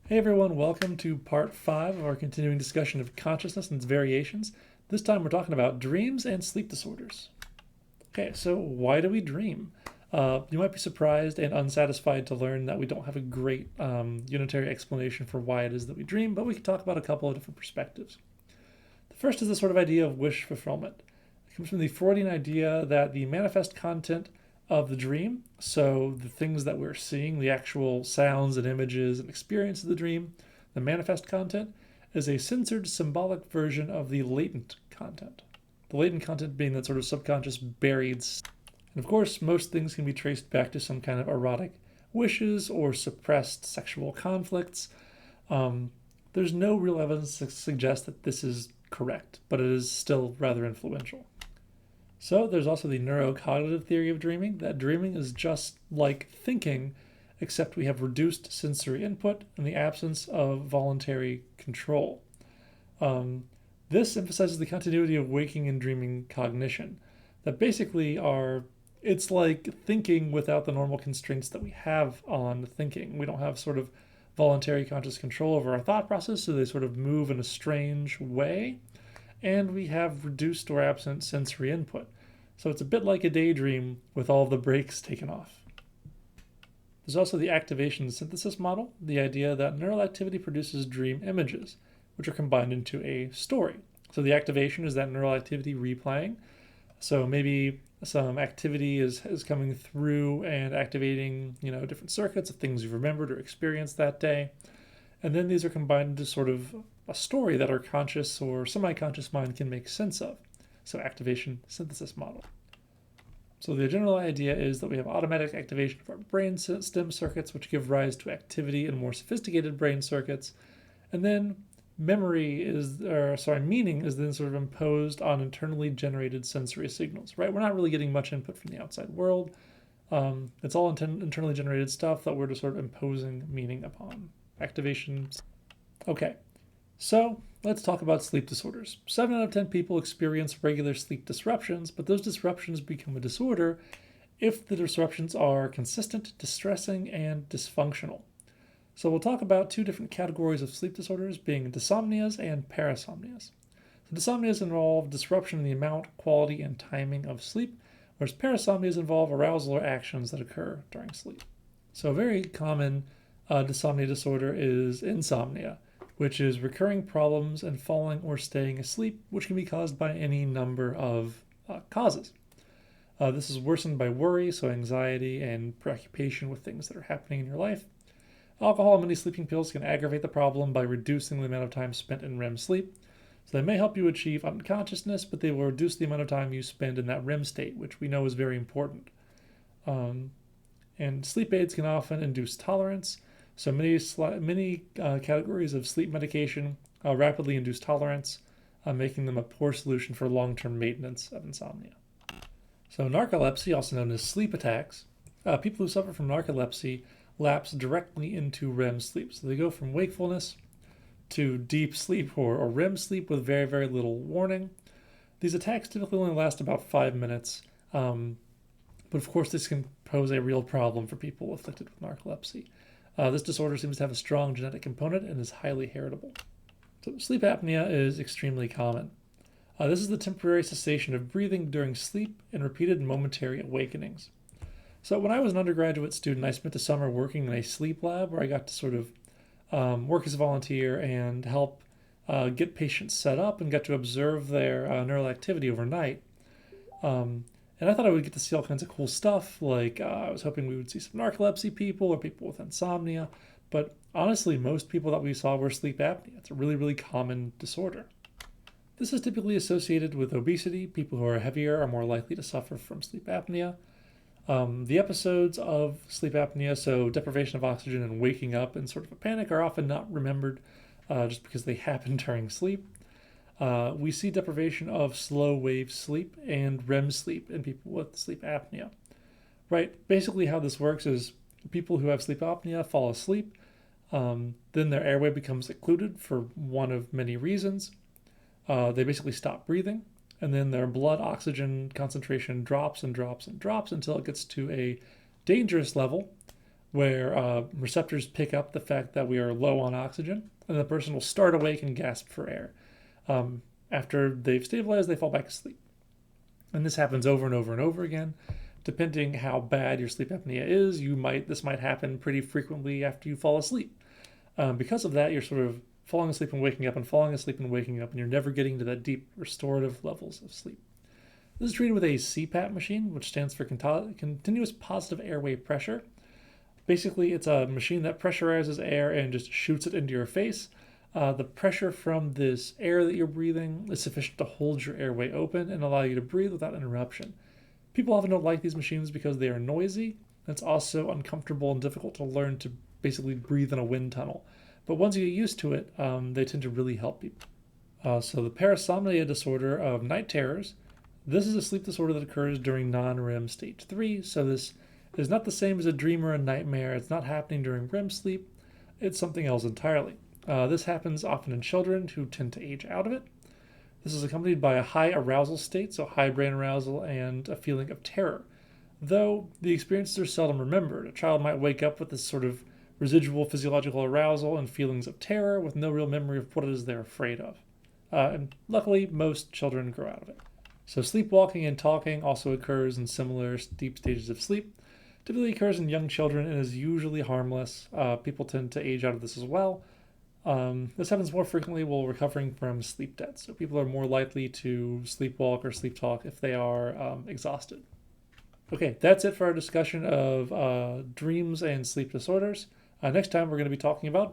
Hey everyone, welcome to part 5 of our continuing discussion of consciousness and its variations. This time we're talking about dreams and sleep disorders. Okay, so why do we dream? You might be surprised and unsatisfied to learn that we don't have a great unitary explanation for why it is that we dream, but we can talk about a couple of different perspectives. The first is the sort of idea of wish fulfillment. It comes from the Freudian idea that the manifest content of the dream, so the things that we're seeing, the actual sounds and images and experience of the dream, the manifest content, is a censored symbolic version of the latent content. The latent content being that sort of subconscious buried. And of course, most things can be traced back to some kind of erotic wishes or suppressed sexual conflicts. There's no real evidence to suggest that this is correct, but it is still rather influential. So there's also the neurocognitive theory of dreaming, that dreaming is just like thinking, except we have reduced sensory input in the absence of voluntary control. This emphasizes the continuity of waking and dreaming cognition, that basically it's like thinking without the normal constraints that we have on thinking. We don't have sort of voluntary conscious control over our thought process, so they sort of move in a strange way, and we have reduced or absent sensory input. So it's a bit like a daydream with all of the brakes taken off. There's also the activation synthesis model, the idea that neural activity produces dream images, which are combined into a story. So the activation is that neural activity replaying. So maybe some activity is coming through and activating, different circuits of things you've remembered or experienced that day. And then these are combined into sort of a story that our conscious or semi-conscious mind can make sense of. So activation synthesis model. So the general idea is that we have automatic activation of our brain stem circuits, which give rise to activity in more sophisticated brain circuits. And then meaning is then sort of imposed on internally generated sensory signals, right? We're not really getting much input from the outside world. It's all internally generated stuff that we're just sort of imposing meaning upon. Activations. Okay, so let's talk about sleep disorders. 7 out of 10 people experience regular sleep disruptions, but those disruptions become a disorder if the disruptions are consistent, distressing, and dysfunctional. So we'll talk about 2 different categories of sleep disorders, being dysomnias and parasomnias. So dysomnias involve disruption in the amount, quality, and timing of sleep, whereas parasomnias involve arousal or actions that occur during sleep. So a very common dysomnia disorder is insomnia, which is recurring problems in falling or staying asleep, which can be caused by any number of causes. This is worsened by worry, so anxiety and preoccupation with things that are happening in your life. Alcohol and many sleeping pills can aggravate the problem by reducing the amount of time spent in REM sleep. So they may help you achieve unconsciousness, but they will reduce the amount of time you spend in that REM state, which we know is very important. And sleep aids can often induce tolerance. So many categories of sleep medication rapidly induce tolerance, making them a poor solution for long-term maintenance of insomnia. So narcolepsy, also known as sleep attacks, people who suffer from narcolepsy lapse directly into REM sleep. So they go from wakefulness to deep sleep or REM sleep with very, very little warning. These attacks typically only last about 5 minutes, but of course this can pose a real problem for people afflicted with narcolepsy. This disorder seems to have a strong genetic component and is highly heritable. So sleep apnea is extremely common. This is the temporary cessation of breathing during sleep and repeated momentary awakenings. So when I was an undergraduate student, I spent a summer working in a sleep lab where I got to sort of work as a volunteer and help get patients set up and got to observe their neural activity overnight. And I thought I would get to see all kinds of cool stuff, like I was hoping we would see some narcolepsy people or people with insomnia, but honestly, most people that we saw were sleep apnea. It's a really, really common disorder. This is typically associated with obesity. People who are heavier are more likely to suffer from sleep apnea. The episodes of sleep apnea, so deprivation of oxygen and waking up in sort of a panic, are often not remembered just because they happen during sleep. We see deprivation of slow wave sleep and REM sleep in people with sleep apnea. Right? Basically how this works is people who have sleep apnea fall asleep, then their airway becomes occluded for one of many reasons. They basically stop breathing, and then their blood oxygen concentration drops and drops and drops until it gets to a dangerous level where receptors pick up the fact that we are low on oxygen, and the person will start awake and gasp for air. After they've stabilized, they fall back asleep. And this happens over and over and over again. Depending how bad your sleep apnea is, this might happen pretty frequently after you fall asleep. Because of that, you're sort of falling asleep and waking up and falling asleep and waking up, and you're never getting to that deep restorative levels of sleep. This is treated with a CPAP machine, which stands for continuous positive airway pressure. Basically, it's a machine that pressurizes air and just shoots it into your face. The pressure from this air that you're breathing is sufficient to hold your airway open and allow you to breathe without interruption. People often don't like these machines because they are noisy. It's also uncomfortable and difficult to learn to basically breathe in a wind tunnel. But once you get used to it, they tend to really help people. So the parasomnia disorder of night terrors, this is a sleep disorder that occurs during non-REM stage 3. So this is not the same as a dream or a nightmare. It's not happening during REM sleep. It's something else entirely. This happens often in children who tend to age out of it. This is accompanied by a high arousal state, so high brain arousal, and a feeling of terror. Though the experiences are seldom remembered, a child might wake up with this sort of residual physiological arousal and feelings of terror with no real memory of what it is they're afraid of. And luckily, most children grow out of it. So sleepwalking and talking also occurs in similar deep stages of sleep. Typically occurs in young children and is usually harmless. People tend to age out of this as well. This happens more frequently while recovering from sleep debt. So people are more likely to sleepwalk or sleep talk if they are exhausted. Okay, that's it for our discussion of dreams and sleep disorders. Next time we're going to be talking about